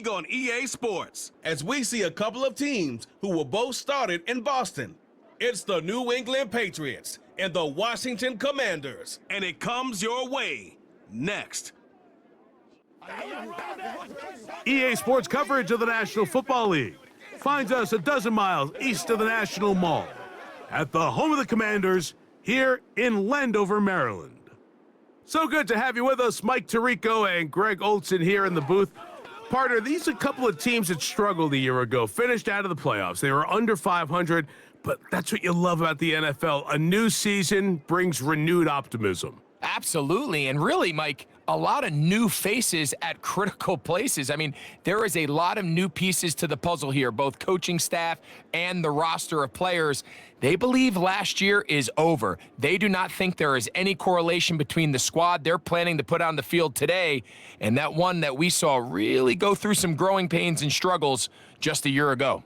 league on EA Sports, as we see a couple of teams who were both started in Boston. It's the New England Patriots and the Washington Commanders, and it comes your way next. EA Sports coverage of the National Football League finds us a dozen miles east of the National Mall at the home of the Commanders here in Landover, Maryland. So good to have you with us, Mike Tirico and Greg Olson here in the booth. Partner, these are a couple of teams that struggled a year ago, finished out of the playoffs. They were under 500, but that's what you love about the NFL. A new season brings renewed optimism. Absolutely, and really, Mike, a lot of new faces at critical places. I mean, there is a lot of new pieces to the puzzle here, both coaching staff and the roster of players. They believe last year is over. They do not think there is any correlation between the squad they're planning to put on the field today and that one that we saw really go through some growing pains and struggles just a year ago.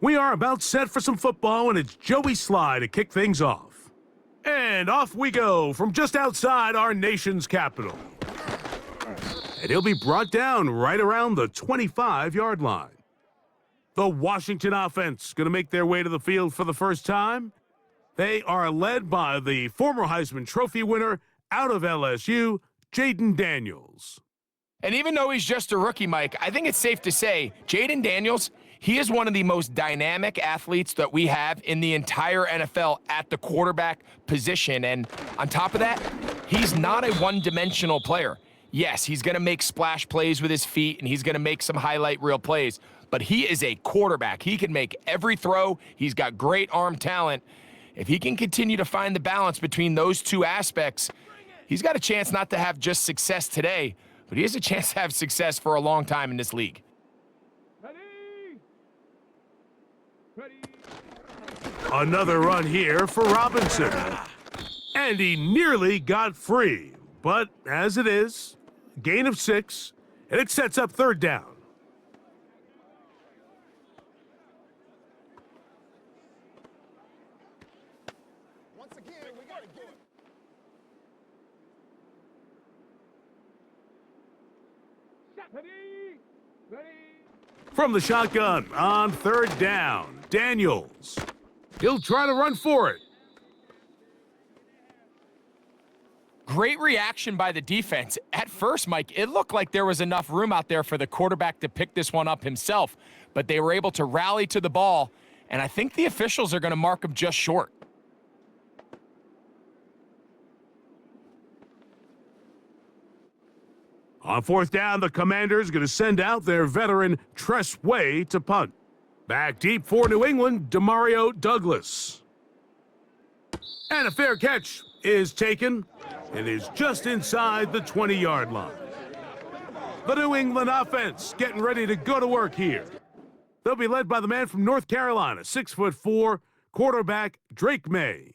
We are about set for some football, and it's Joey Sly to kick things off. And off we go from just outside our nation's capital. And he'll be brought down right around the 25-yard line. The Washington offense going to make their way to the field for the first time. They are led by the former Heisman Trophy winner out of LSU, Jaden Daniels. And even though he's just a rookie, Mike, I think it's safe to say Jaden Daniels, he is one of the most dynamic athletes that we have in the entire NFL at the quarterback position. And on top of that, he's not a one-dimensional player. Yes, he's going to make splash plays with his feet, and he's going to make some highlight reel plays. But he is a quarterback. He can make every throw. He's got great arm talent. If he can continue to find the balance between those two aspects, he's got a chance not to have just success today, but he has a chance to have success for a long time in this league. Another run here for Robinson. And he nearly got free. But as it is, gain of 6, and it sets up third down. Once again, we got to do it. From the shotgun on third down, Daniels. He'll try to run for it. Great reaction by the defense. At first, Mike, it looked like there was enough room out there for the quarterback to pick this one up himself, but they were able to rally to the ball, and I think the officials are going to mark him just short. On fourth down, the Commanders going to send out their veteran Tress Way to punt. Back deep for New England, Demario Douglas. And a fair catch is taken and is just inside the 20-yard line. The New England offense getting ready to go to work here. They'll be led by the man from North Carolina, 6'4", quarterback Drake May.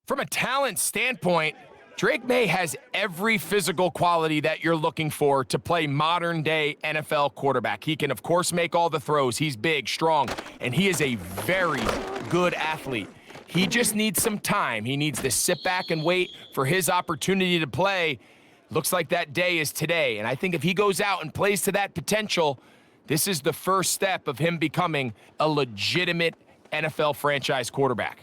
From a talent standpoint, Drake May has every physical quality that you're looking for to play modern-day NFL quarterback. He can, of course, make all the throws. He's big, strong, and he is a very good athlete. He just needs some time. He needs to sit back and wait for his opportunity to play. Looks like that day is today, and I think if he goes out and plays to that potential, this is the first step of him becoming a legitimate NFL franchise quarterback.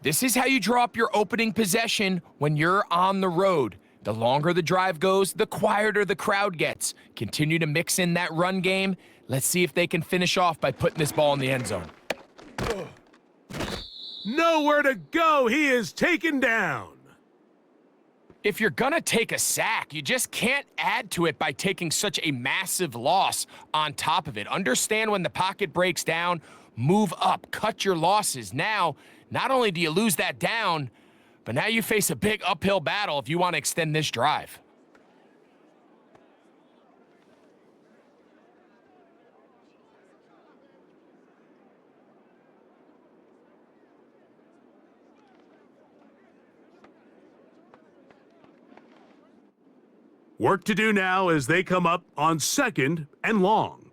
This is how you draw up your opening possession when you're on the road. The longer the drive goes, the quieter the crowd gets. Continue to mix in that run game. Let's see if they can finish off by putting this ball in the end zone. Nowhere to go. He is taken down. If you're gonna take a sack, you just can't add to it by taking such a massive loss on top of it. Understand when the pocket breaks down, move up, cut your losses. Now, not only do you lose that down, but now you face a big uphill battle if you want to extend this drive. Work to do now as they come up on 2nd and long.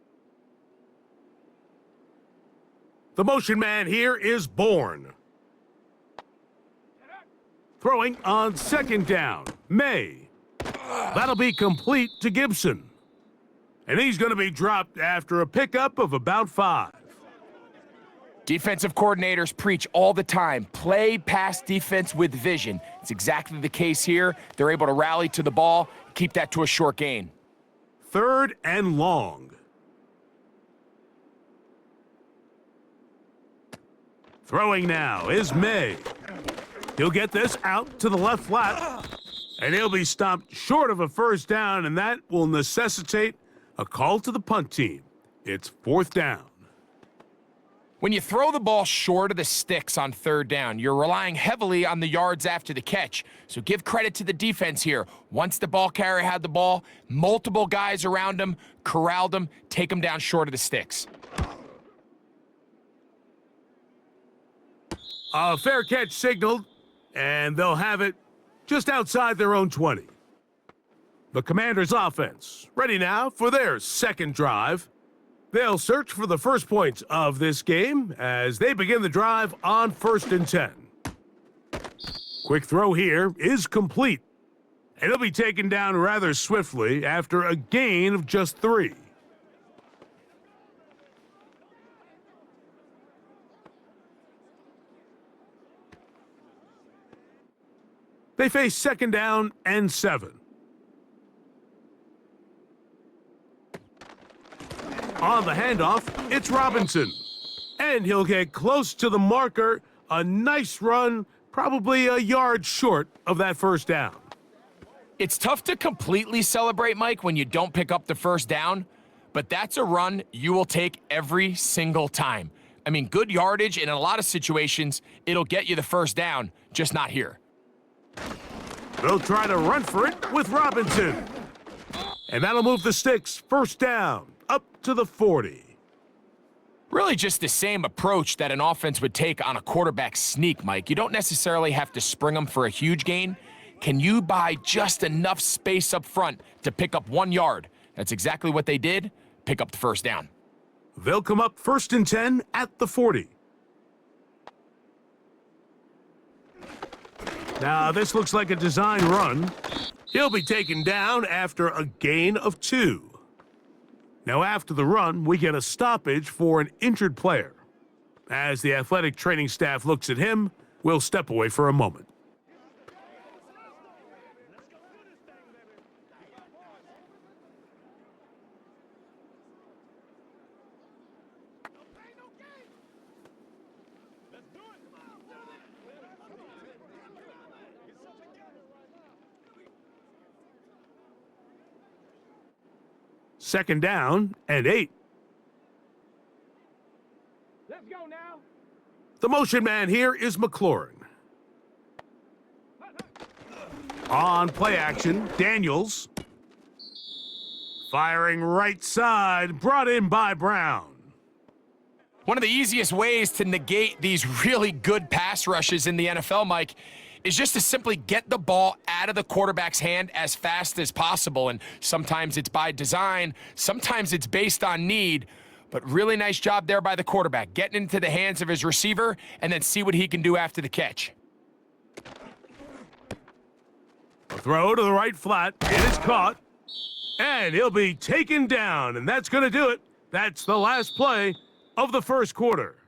The motion man here is Bourne. Throwing on 2nd down, May. That'll be complete to Gibson. And he's going to be dropped after a pickup of about 5. Defensive coordinators preach all the time, play pass defense with vision. It's exactly the case here. They're able to rally to the ball, keep that to a short gain. 3rd and long. Throwing now is May. He'll get this out to the left flat, and he'll be stopped short of a first down, and that will necessitate a call to the punt team. It's 4th down. When you throw the ball short of the sticks on 3rd down, you're relying heavily on the yards after the catch. So give credit to the defense here. Once the ball carrier had the ball, multiple guys around him, corralled him, take him down short of the sticks. A fair catch signaled, and they'll have it just outside their own 20. The Commanders' offense ready now for their 2nd drive. They'll search for the first points of this game as they begin the drive on 1st and 10. Quick throw here is complete, and he'll be taken down rather swiftly after a gain of just 3. They face 2nd down and 7. On the handoff, it's Robinson. And he'll get close to the marker. A nice run, probably a yard short of that first down. It's tough to completely celebrate, Mike, when you don't pick up the first down, but that's a run you will take every single time. I mean, good yardage, and in a lot of situations, it'll get you the first down, just not here. They'll try to run for it with Robinson. And that'll move the sticks. First down, up to the 40. Really just the same approach that an offense would take on a quarterback sneak, Mike. You don't necessarily have to spring them for a huge gain. Can you buy just enough space up front to pick up 1 yard? That's exactly what they did. Pick up the first down. They'll come up 1st and 10 at the 40. Now, this looks like a design run. He'll be taken down after a gain of 2. Now, after the run, we get a stoppage for an injured player. As the athletic training staff looks at him, we'll step away for a moment. Second down and 8. Let's go now. The motion man here is McLaurin. On play action, Daniels. Firing right side, brought in by Brown. One of the easiest ways to negate these really good pass rushes in the NFL, Mike, is just to simply get the ball out of the quarterback's hand as fast as possible. And sometimes it's by design, sometimes it's based on need, but really nice job there by the quarterback, getting into the hands of his receiver and then see what he can do after the catch. A throw to the right flat, it is caught, and he'll be taken down, and that's going to do it. That's the last play of the first quarter.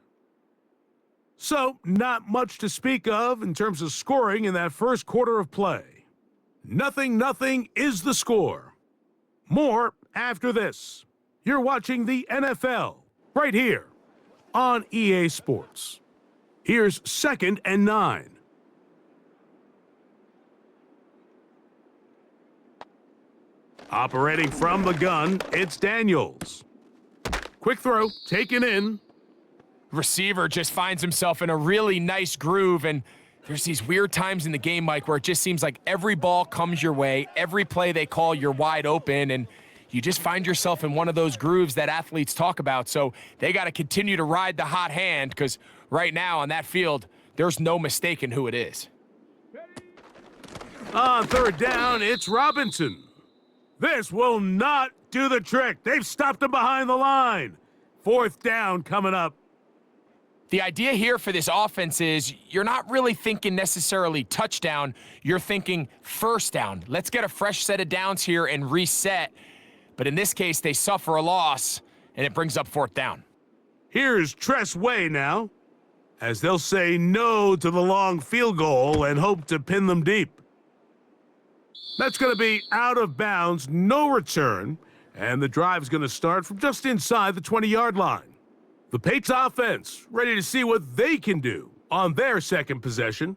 So, not much to speak of in terms of scoring in that first quarter of play. 0-0 is the score. More after this. You're watching the NFL right here on EA Sports. Here's 2nd and 9. Operating from the gun, it's Daniels. Quick throw, taken in. Receiver just finds himself in a really nice groove, and there's these weird times in the game, Mike, where it just seems like every ball comes your way, every play they call, you're wide open, and you just find yourself in one of those grooves that athletes talk about. So they got to continue to ride the hot hand, because right now on that field, there's no mistaking who it is. On 3rd down, it's Robinson. This will not do the trick. They've stopped him behind the line. 4th down coming up. The idea here for this offense is you're not really thinking necessarily touchdown. You're thinking first down. Let's get a fresh set of downs here and reset. But in this case, they suffer a loss, and it brings up fourth down. Here's Tress Way now, as they'll say no to the long field goal and hope to pin them deep. That's going to be out of bounds, no return, and the drive's going to start from just inside the 20-yard line. The Patriots offense ready to see what they can do on their second possession.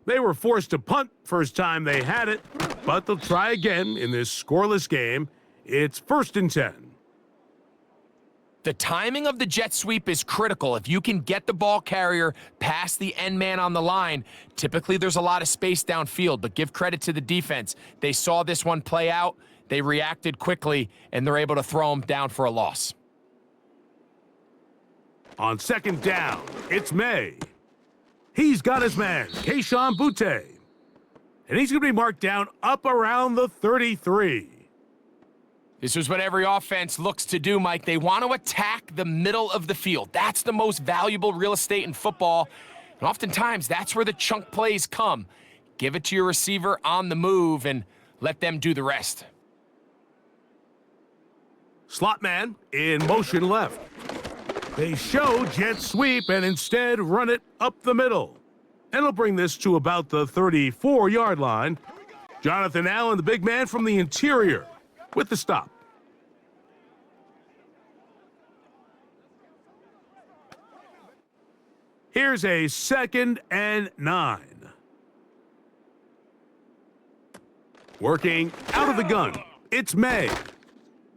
They were forced to punt first time they had it, but they'll try again in this scoreless game. It's 1st and 10. The timing of the jet sweep is critical. If you can get the ball carrier past the end man on the line, typically there's a lot of space downfield, but give credit to the defense. They saw this one play out, they reacted quickly, and they're able to throw him down for a loss. On 2nd down, it's May. He's got his man, Keyshawn Butte. And he's going to be marked down up around the 33. This is what every offense looks to do, Mike. They want to attack the middle of the field. That's the most valuable real estate in football. And oftentimes, that's where the chunk plays come. Give it to your receiver on the move and let them do the rest. Slot man in motion left. They show jet sweep and instead run it up the middle. And it'll bring this to about the 34-yard line. Jonathan Allen, the big man from the interior, with the stop. Here's a 2nd and 9. Working out of the gun, it's May.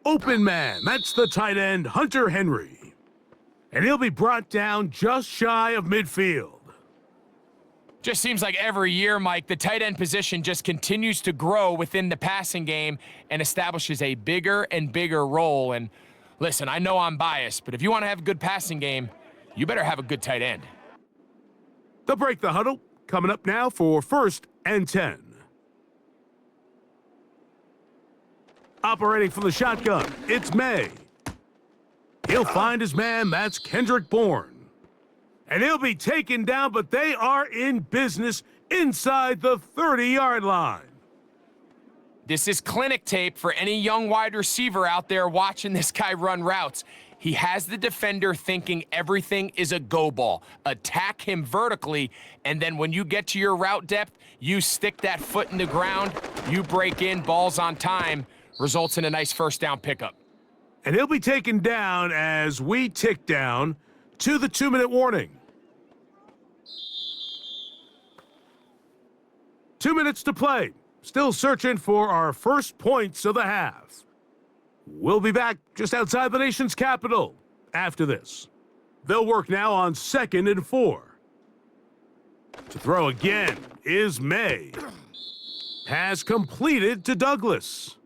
Open man, that's the tight end, Hunter Henry. And he'll be brought down just shy of midfield. Just seems like every year, Mike, the tight end position just continues to grow within the passing game and establishes a bigger and bigger role. And listen, I know I'm biased, but if you want to have a good passing game, you better have a good tight end. They'll break the huddle. Coming up now for 1st and 10. Operating from the shotgun, it's May. He'll find his man, that's Kendrick Bourne. And he'll be taken down, but they are in business inside the 30-yard line. This is clinic tape for any young wide receiver out there watching this guy run routes. He has the defender thinking everything is a go ball. Attack him vertically, and then when you get to your route depth, you stick that foot in the ground, you break in, balls on time, results in a nice first down pickup. And he'll be taken down as we tick down to the 2-minute warning. 2 minutes to play. Still searching for our first points of the half. We'll be back just outside the nation's capital after this. They'll work now on 2nd and 4. To throw again is May. Pass completed to Douglas.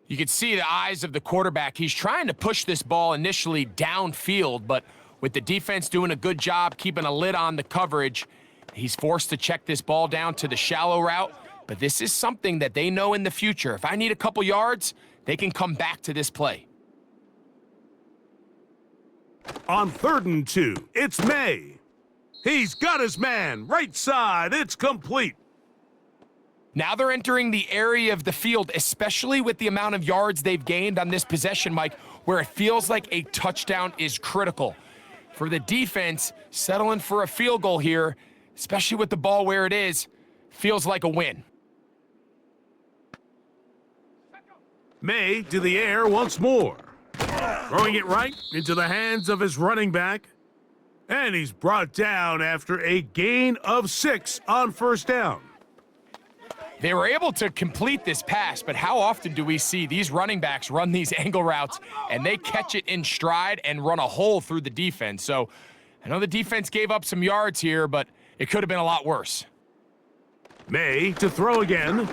You can see the eyes of the quarterback. He's trying to push this ball initially downfield, but with the defense doing a good job keeping a lid on the coverage, he's forced to check this ball down to the shallow route. But this is something that they know in the future. If I need a couple yards, they can come back to this play. On 3rd and 2, it's May. He's got his man, right side, it's complete. Now they're entering the area of the field, especially with the amount of yards they've gained on this possession, Mike, where it feels like a touchdown is critical. For the defense, settling for a field goal here, especially with the ball where it is, feels like a win. May to the air once more. Throwing it right into the hands of his running back. And he's brought down after a gain of 6 on 1st down. They were able to complete this pass, but how often do we see these running backs run these angle routes and they catch it in stride and run a hole through the defense? So I know the defense gave up some yards here, but it could have been a lot worse. May to throw again.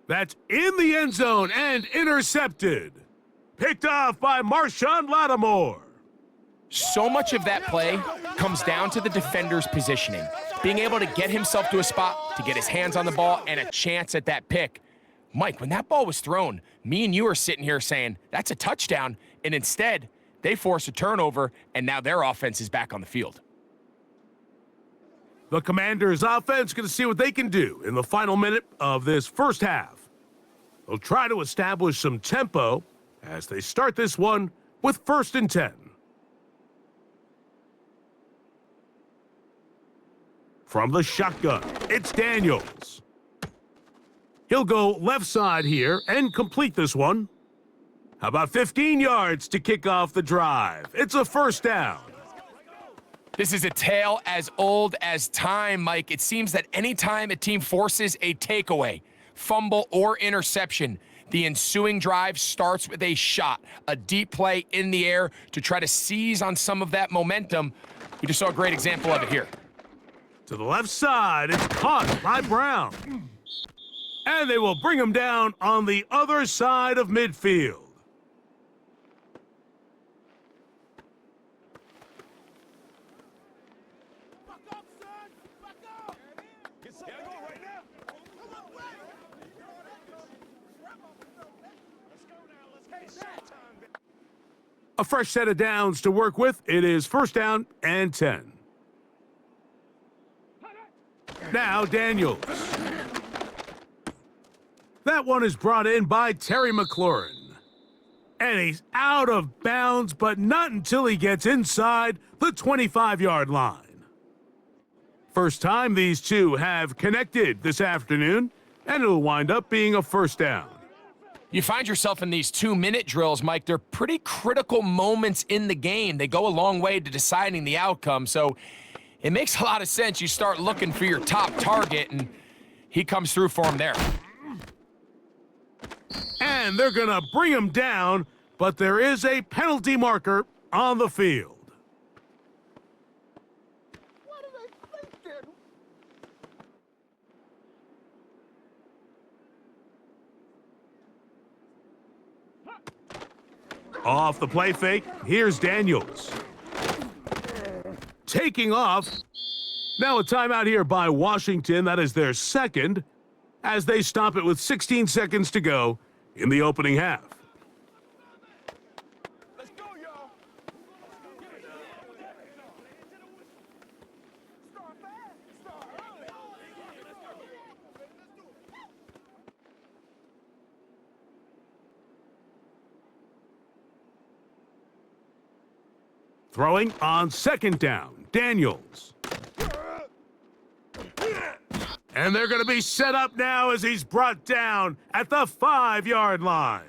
That's in the end zone and intercepted. Picked off by Marshawn Lattimore. So much of that play comes down to the defender's positioning. Being able to get himself to a spot, to get his hands on the ball, and a chance at that pick. Mike, when that ball was thrown, me and you are sitting here saying, that's a touchdown, and instead, They force a turnover, and now their offense is back on the field. The Commanders' offense going to see what they can do in the final minute of this first half. They'll try to establish some tempo as they start this one with 1st and 10. From the shotgun, it's Daniels. He'll go left side here and complete this one. How about 15 yards to kick off the drive? It's a 1st down. This is a tale as old as time, Mike. It seems that anytime a team forces a takeaway, fumble, or interception, the ensuing drive starts with a shot, a deep play in the air to try to seize on some of that momentum. We just saw a great example of it here. To the left side, it's caught by Brown. And they will bring him down on the other side of midfield. A fresh set of downs to work with. It is 1st down and 10. Now Daniels. That one is brought in by Terry McLaurin. And he's out of bounds, but not until he gets inside the 25-yard line. First time these two have connected this afternoon, and it'll wind up being a 1st down. You find yourself in these 2-minute drills, Mike. They're pretty critical moments in the game. They go a long way to deciding the outcome, so it makes a lot of sense. You start looking for your top target, and he comes through for him there. And they're going to bring him down, but there is a penalty marker on the field. What are they thinking? Off the play fake, here's Daniels. Taking off. Now a timeout here by Washington. That is their 2nd, as they stop it with 16 seconds to go in the opening half. Let's go, y'all. Start fast. Start early. Throwing on 2nd down, Daniels. And they're going to be set up now as he's brought down at the 5-yard line.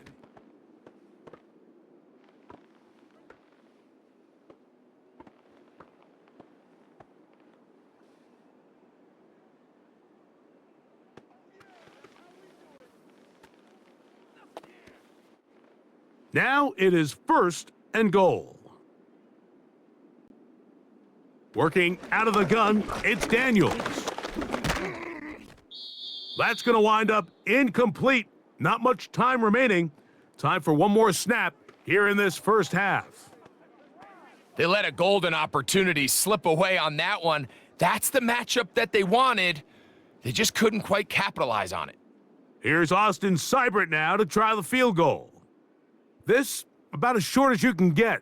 Now it is 1st and goal. Working out of the gun, it's Daniels. That's going to wind up incomplete. Not much time remaining. Time for one more snap here in this first half. They let a golden opportunity slip away on that one. That's the matchup that they wanted. They just couldn't quite capitalize on it. Here's Austin Seibert now to try the field goal. This about as short as you can get.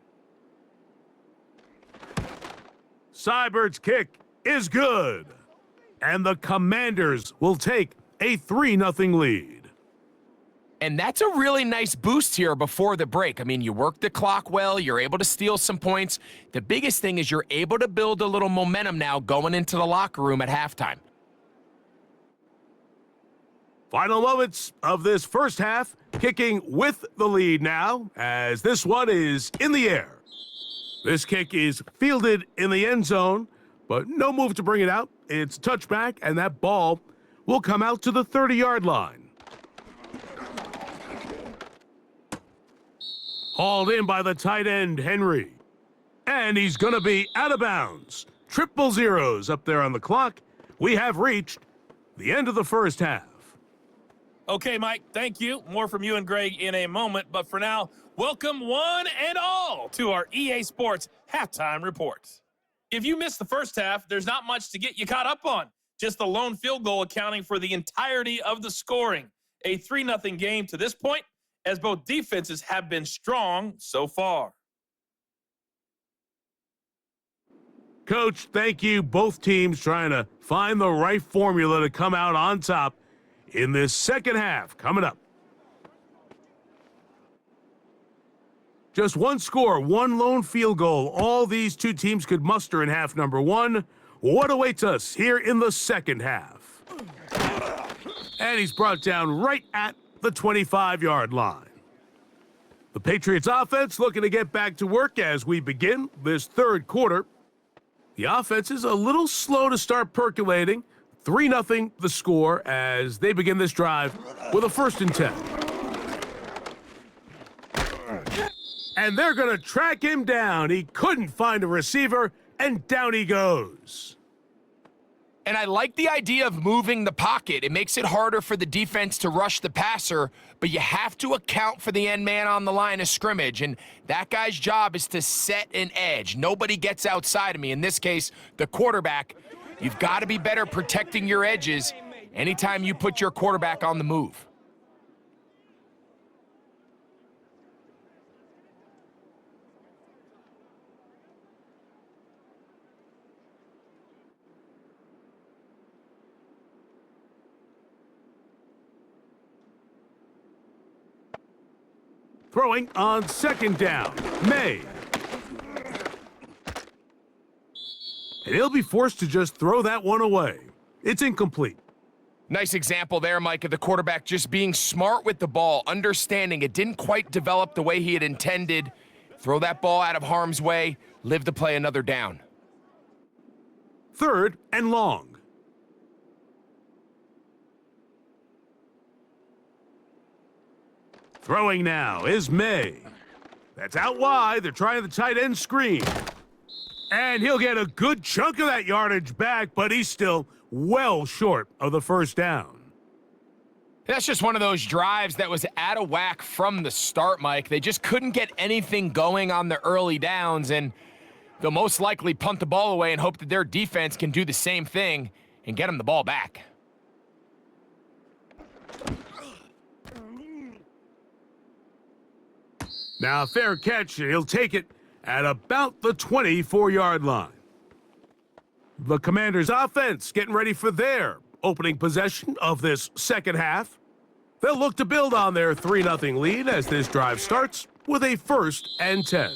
Seibert's kick is good. And the Commanders will take a 3-0 lead. And that's a really nice boost here before the break. I mean, you work the clock well, you're able to steal some points. The biggest thing is you're able to build a little momentum now going into the locker room at halftime. Final moments of this first half, kicking with the lead now, as this one is in the air. This kick is fielded in the end zone, but no move to bring it out. It's touchback, and that ball will come out to the 30-yard line. Hauled in by the tight end, Henry. And he's going to be out of bounds. Triple zeros up there on the clock. We have reached the end of the first half. Okay, Mike, thank you. More from you and Greg in a moment. But for now, welcome one and all to our EA Sports Halftime Report. If you missed the first half, there's not much to get you caught up on. Just the lone field goal accounting for the entirety of the scoring. A 3-0 game to this point, as both defenses have been strong so far. Coach, thank you. Both teams trying to find the right formula to come out on top in this second half coming up. Just one score, one lone field goal. All these two teams could muster in half number one. What awaits us here in the second half? And he's brought down right at the 25-yard line. The Patriots offense looking to get back to work as we begin this third quarter. The offense is a little slow to start percolating. 3-0 the score as they begin this drive with a 1st and 10. And they're going to track him down. He couldn't find a receiver, and down he goes. And I like the idea of moving the pocket. It makes it harder for the defense to rush the passer, but you have to account for the end man on the line of scrimmage, and that guy's job is to set an edge. Nobody gets outside of me. In this case, the quarterback. You've got to be better protecting your edges anytime you put your quarterback on the move. Throwing on 2nd down, May. And he'll be forced to just throw that one away. It's incomplete. Nice example there, Mike, of the quarterback just being smart with the ball, understanding it didn't quite develop the way he had intended. Throw that ball out of harm's way, live to play another down. 3rd and long. Throwing now is May. That's out wide. They're trying the tight end screen. And he'll get a good chunk of that yardage back, but he's still well short of the 1st down. That's just one of those drives that was out of whack from the start, Mike. They just couldn't get anything going on the early downs, and they'll most likely punt the ball away and hope that their defense can do the same thing and get them the ball back. Now, fair catch, and he'll take it at about the 24-yard line. The Commanders' offense getting ready for their opening possession of this second half. They'll look to build on their 3-0 lead as this drive starts with a 1st and 10.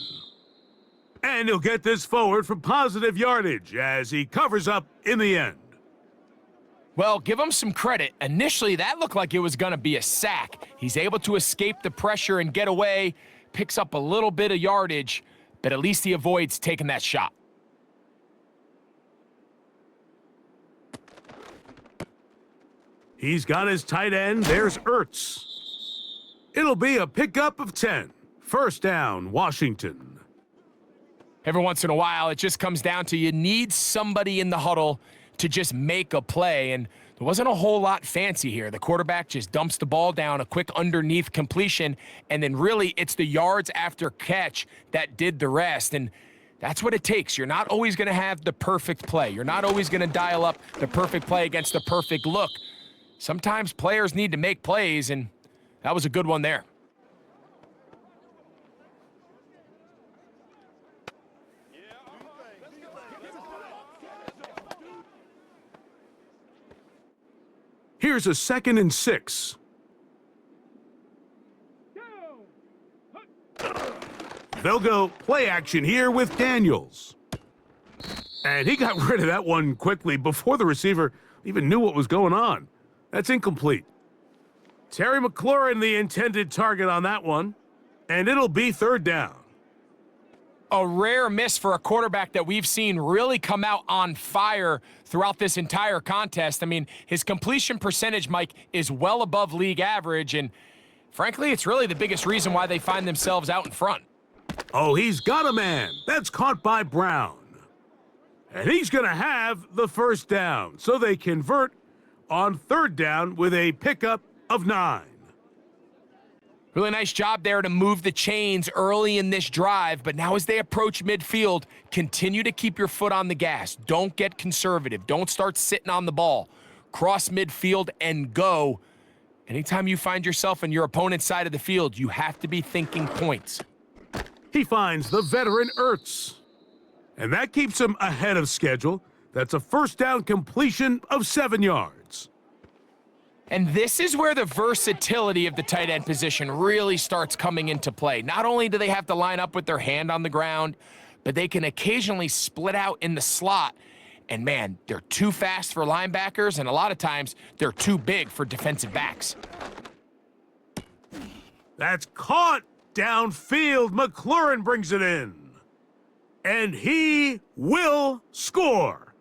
And he'll get this forward for positive yardage as he covers up in the end. Well, give him some credit. Initially, that looked like it was going to be a sack. He's able to escape the pressure and get away, picks up a little bit of yardage, but at least he avoids taking that shot. He's got his tight end. There's Ertz. It'll be a pickup of 10. 1st down, Washington. Every once in a while, it just comes down to you need somebody in the huddle to just make a play, and there wasn't a whole lot fancy here. The quarterback just dumps the ball down, a quick underneath completion, and then really it's the yards after catch that did the rest, and that's what it takes. You're not always going to have the perfect play. You're not always going to dial up the perfect play against the perfect look. Sometimes players need to make plays, and that was a good one there. Here's a 2nd and 6. They'll go play action here with Daniels. And he got rid of that one quickly before the receiver even knew what was going on. That's incomplete. Terry McLaurin, the intended target on that one, and it'll be 3rd down. A rare miss for a quarterback that we've seen really come out on fire throughout this entire contest. I mean, his completion percentage, Mike, is well above league average, and frankly, it's really the biggest reason why they find themselves out in front. Oh, he's got a man. That's caught by Brown. And he's going to have the 1st down, so they convert on 3rd down with a pickup of 9. Really nice job there to move the chains early in this drive, but now as they approach midfield, continue to keep your foot on the gas. Don't get conservative. Don't start sitting on the ball. Cross midfield and go. Anytime you find yourself on your opponent's side of the field, you have to be thinking points. He finds the veteran Ertz. And that keeps him ahead of schedule. That's a first down completion of 7 yards. And this is where the versatility of the tight end position really starts coming into play. Not only do they have to line up with their hand on the ground, but they can occasionally split out in the slot. And man, they're too fast for linebackers, and a lot of times they're too big for defensive backs. That's caught downfield. McLaurin brings it in. And he will score.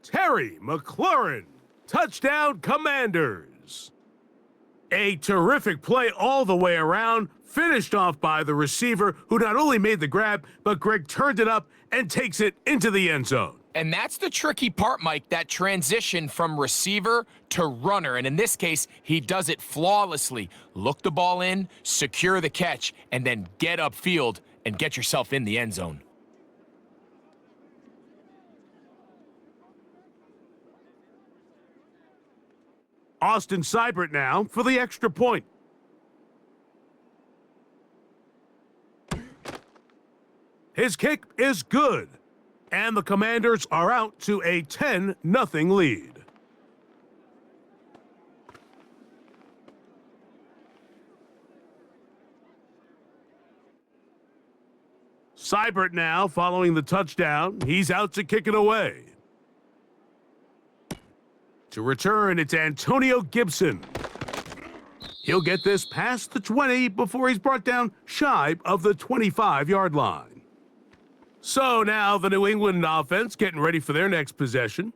Terry McLaurin, touchdown Commanders. A terrific play all the way around, finished off by the receiver, who not only made the grab, but Greg turned it up and takes it into the end zone. And that's the tricky part, Mike, that transition from receiver to runner. And in this case, he does it flawlessly. Look the ball in, secure the catch, and then get upfield and get yourself in the end zone. Austin Seibert now for the extra point. His kick is good, and the Commanders are out to a 10-0 lead. Seibert now following the touchdown. He's out to kick it away. To return, it's Antonio Gibson. He'll get this past the 20 before he's brought down shy of the 25-yard line. So now the New England offense getting ready for their next possession.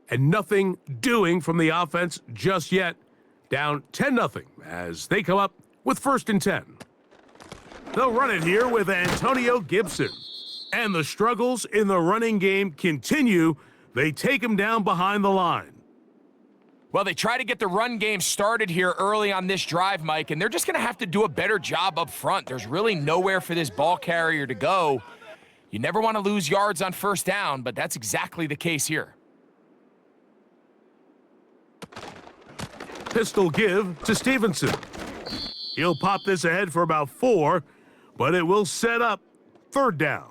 And nothing doing from the offense just yet. Down 10-0 as they come up with 1st and 10. They'll run it here with Antonio Gibson. And the struggles in the running game continue. They take him down behind the line. Well, they try to get the run game started here early on this drive, Mike, and they're just going to have to do a better job up front. There's really nowhere for this ball carrier to go. You never want to lose yards on 1st down, but that's exactly the case here. Pistol give to Stevenson. He'll pop this ahead for about 4, but it will set up 3rd down.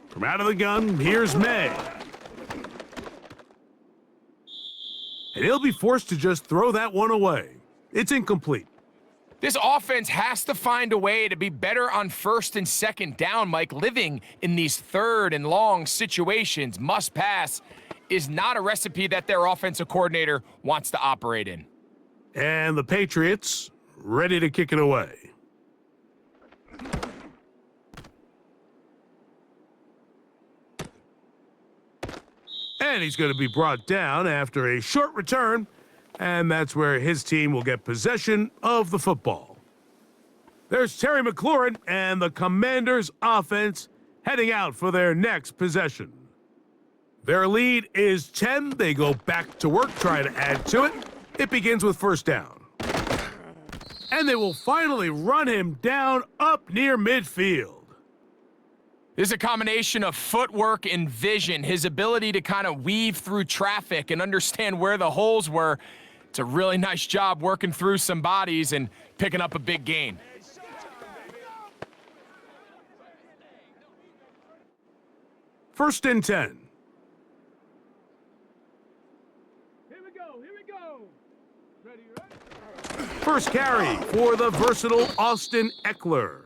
From out of the gun, here's May. And he'll be forced to just throw that one away. It's incomplete. This offense has to find a way to be better on 1st and 2nd down, Mike. Living in these 3rd and long situations, must pass, is not a recipe that their offensive coordinator wants to operate in. And the Patriots ready to kick it away. And he's going to be brought down after a short return, and that's where his team will get possession of the football. There's Terry McLaurin and the Commanders' offense heading out for their next possession. Their lead is 10. They go back to work, try to add to it. It begins with 1st down. And they will finally run him down up near midfield. This is a combination of footwork and vision, his ability to kind of weave through traffic and understand where the holes were. It's a really nice job working through some bodies and picking up a big gain. First and 10. Here we go, here we go. Ready, ready? First carry for the versatile Austin Eckler.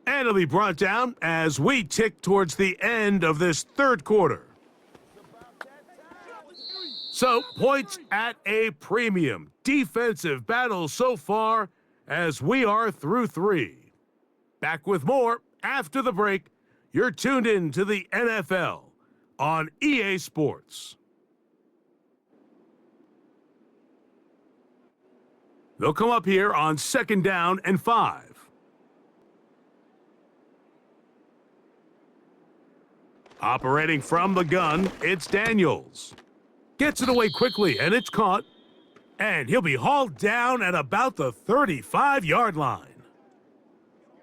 And it'll be brought down as we tick towards the end of this 3rd quarter. So, points at a premium. Defensive battle so far as we are through 3. Back with more after the break. You're tuned in to the NFL on EA Sports. They'll come up here on 2nd down and 5. Operating from the gun, it's Daniels. Gets it away quickly, and it's caught. And he'll be hauled down at about the 35-yard line.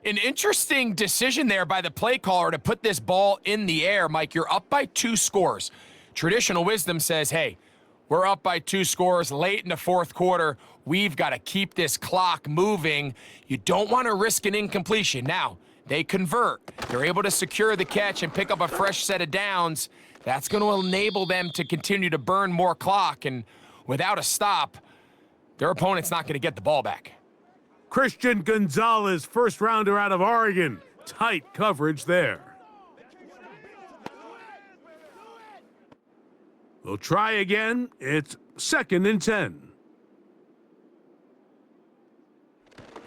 An interesting decision there by the play caller to put this ball in the air. Mike, you're up by 2 scores. Traditional wisdom says, hey, we're up by 2 scores late in the fourth quarter. We've got to keep this clock moving. You don't want to risk an incompletion. Now, they convert. They're able to secure the catch and pick up a fresh set of downs. That's going to enable them to continue to burn more clock. And without a stop, their opponent's not going to get the ball back. Christian Gonzalez, first rounder out of Oregon. Tight coverage there. They'll try again. It's 2nd and 10.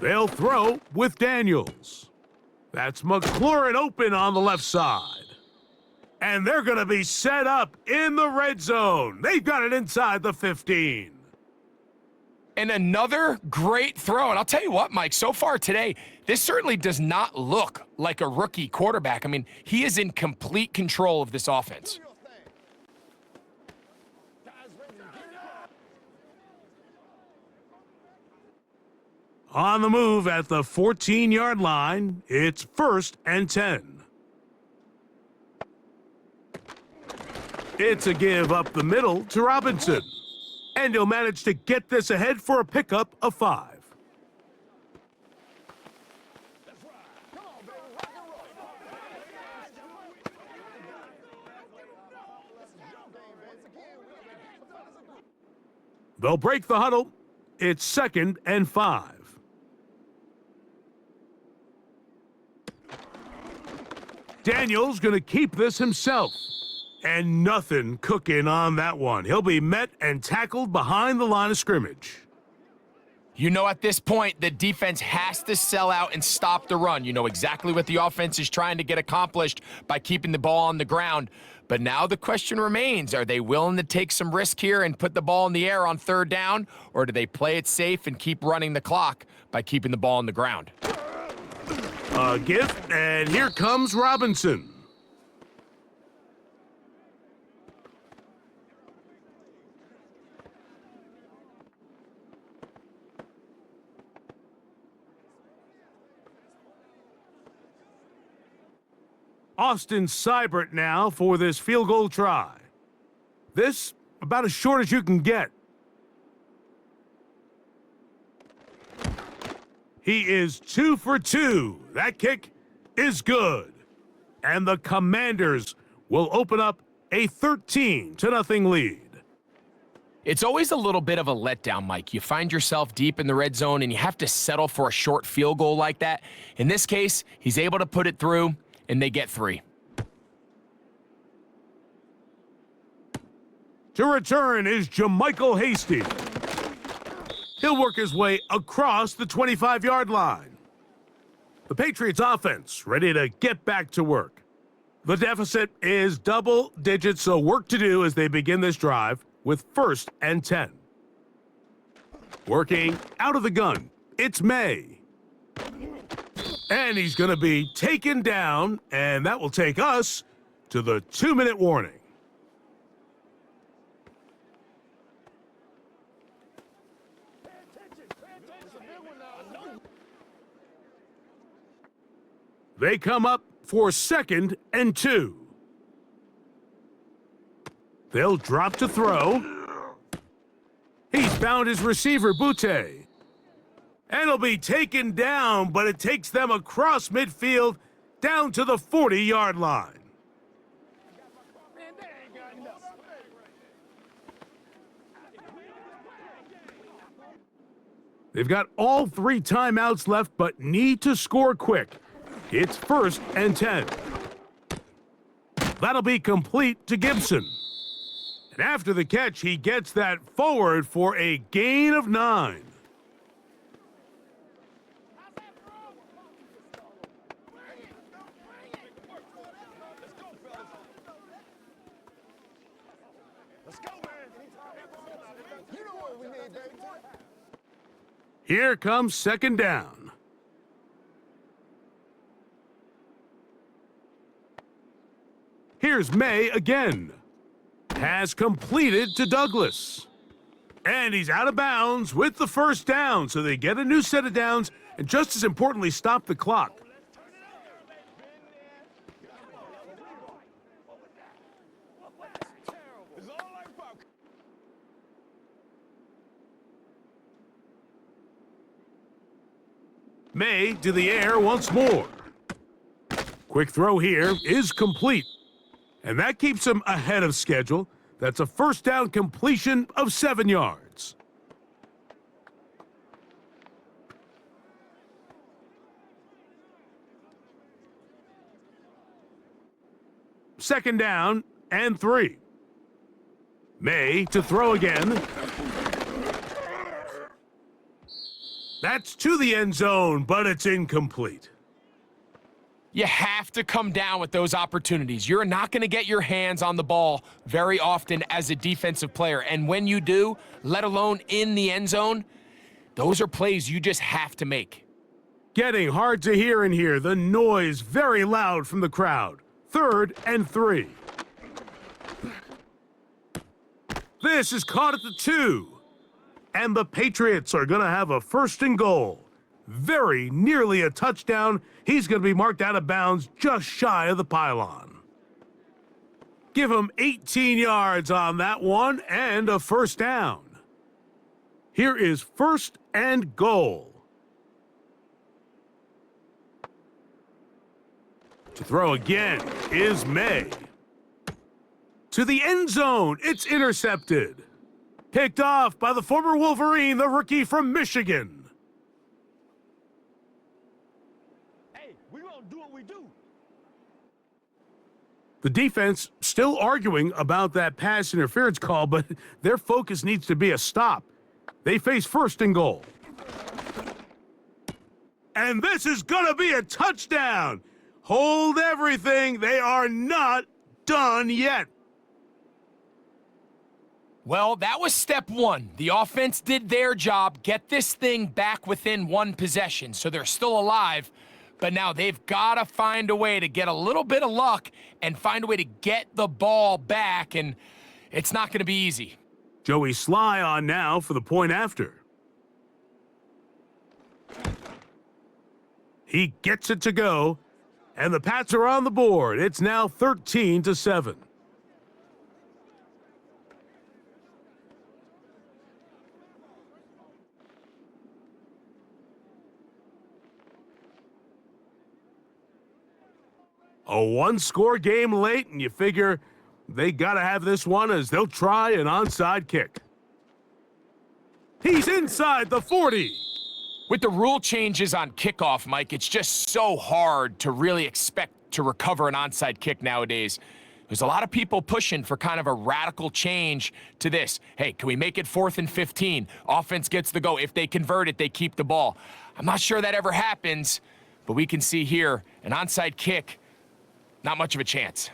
They'll throw with Daniels. That's McLaurin open on the left side. And they're going to be set up in the red zone. They've got it inside the 15. And another great throw. And I'll tell you what, Mike, so far today, this certainly does not look like a rookie quarterback. I mean, he is in complete control of this offense. On the move at the 14-yard line, it's 1st and 10. It's a give up the middle to Robinson. And he'll manage to get this ahead for a pickup of 5. They'll break the huddle. It's 2nd and 5. Daniels going to keep this himself. And nothing cooking on that one. He'll be met and tackled behind the line of scrimmage. You know, at this point, the defense has to sell out and stop the run. You know exactly what the offense is trying to get accomplished by keeping the ball on the ground. But now the question remains, are they willing to take some risk here and put the ball in the air on 3rd down? Or do they play it safe and keep running the clock by keeping the ball on the ground? A gift, and here comes Robinson. Austin Seibert now for this field goal try. This about as short as you can get. He is 2 for 2. That kick is good. And the Commanders will open up a 13-0 lead. It's always a little bit of a letdown, Mike. You find yourself deep in the red zone and you have to settle for a short field goal like that. In this case, he's able to put it through, and they get 3. To return is Jermichael Hasty. He'll work his way across the 25-yard line. The Patriots offense ready to get back to work. The deficit is double digits, so work to do as they begin this drive with 1st and 10. Working out of the gun, it's May. And he's going to be taken down, and that will take us to the 2-minute warning. They come up for 2nd and 2. They'll drop to throw. He's found his receiver, Butte. And he'll be taken down, but it takes them across midfield down to the 40-yard line. They've got all 3 timeouts left, but need to score quick. It's 1st and 10. That'll be complete to Gibson. And after the catch, he gets that forward for a gain of 9. Here comes 2nd down. Here's May again. Has completed to Douglas. And he's out of bounds with the 1st down, so they get a new set of downs and just as importantly stop the clock. May to the air once more. Quick throw here is complete. And that keeps him ahead of schedule. That's a first down completion of 7 yards. Second down and 3. May to throw again. That's to the end zone, but it's incomplete. You have to come down with those opportunities. You're not going to get your hands on the ball very often as a defensive player. And when you do, let alone in the end zone, those are plays you just have to make. Getting hard to hear in here. The noise very loud from the crowd. 3rd and 3. This is caught at the 2. And the Patriots are going to have a 1st and goal. Very nearly a touchdown. He's going to be marked out of bounds just shy of the pylon. Give him 18 yards on that one and a 1st down. Here is 1st and goal. To throw again is May. To the end zone, it's intercepted. Picked off by the former Wolverine, the rookie from Michigan. Hey, we gonna do what we do. The defense still arguing about that pass interference call, but their focus needs to be a stop. They face 1st and goal. And this is gonna be a touchdown. Hold everything. They are not done yet. Well, that was step 1. The offense did their job, get this thing back within 1 possession, so they're still alive. But now they've got to find a way to get a little bit of luck and find a way to get the ball back, and it's not going to be easy. Joey Sly on now for the point after. He gets it to go, and the Pats are on the board. It's now 13-7. A 1-score game late, and you figure they got to have this one as they'll try an onside kick. He's inside the 40. With the rule changes on kickoff, Mike, it's just so hard to really expect to recover an onside kick nowadays. There's a lot of people pushing for kind of a radical change to this. Hey, can we make it 4th and 15? Offense gets the go. If they convert it, they keep the ball. I'm not sure that ever happens, but we can see here an onside kick. Not much of a chance.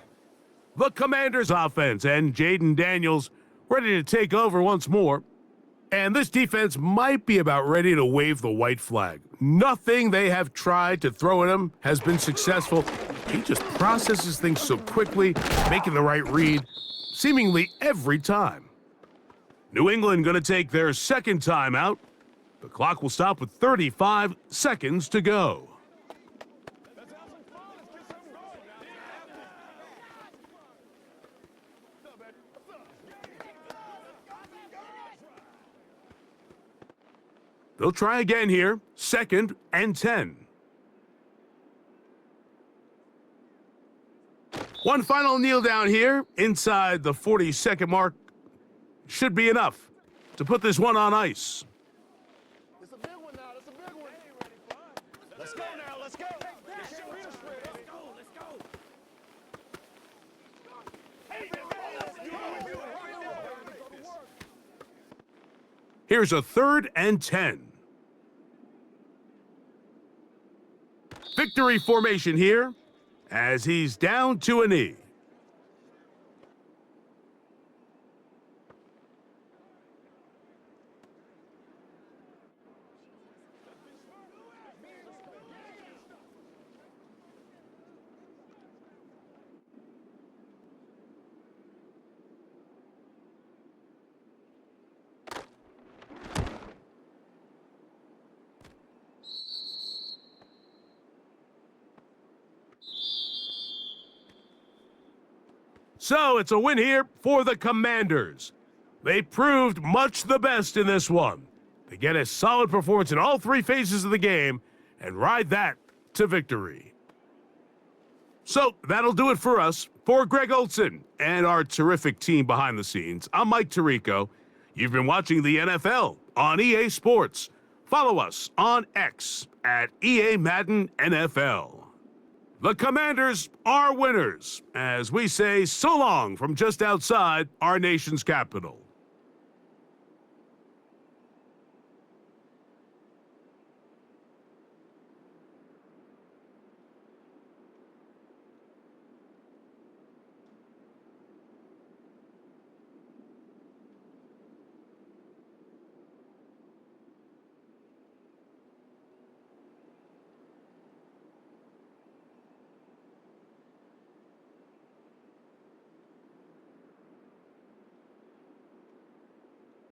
The Commanders' offense and Jaden Daniels ready to take over once more. And this defense might be about ready to wave the white flag. Nothing they have tried to throw at him has been successful. He just processes things so quickly, making the right read seemingly every time. New England going to take their 2nd timeout. The clock will stop with 35 seconds to go. They'll try again here, 2nd and 10. One final kneel down here, inside the 40-second mark. Should be enough to put this one on ice. It's a big one now. It's a big one. Let's go now. Let's go. Let's go. Let's go. Here's a 3rd and 10. Victory formation here as he's down to a knee. So it's a win here for the Commanders. They proved much the best in this one. They get a solid performance in all 3 phases of the game, and ride that to victory. So that'll do it for us. For Greg Olson and our terrific team behind the scenes, I'm Mike Tirico. You've been watching the NFL on EA Sports. Follow us on X at EA Madden NFL. The Commanders are winners, as we say so long from just outside our nation's capital.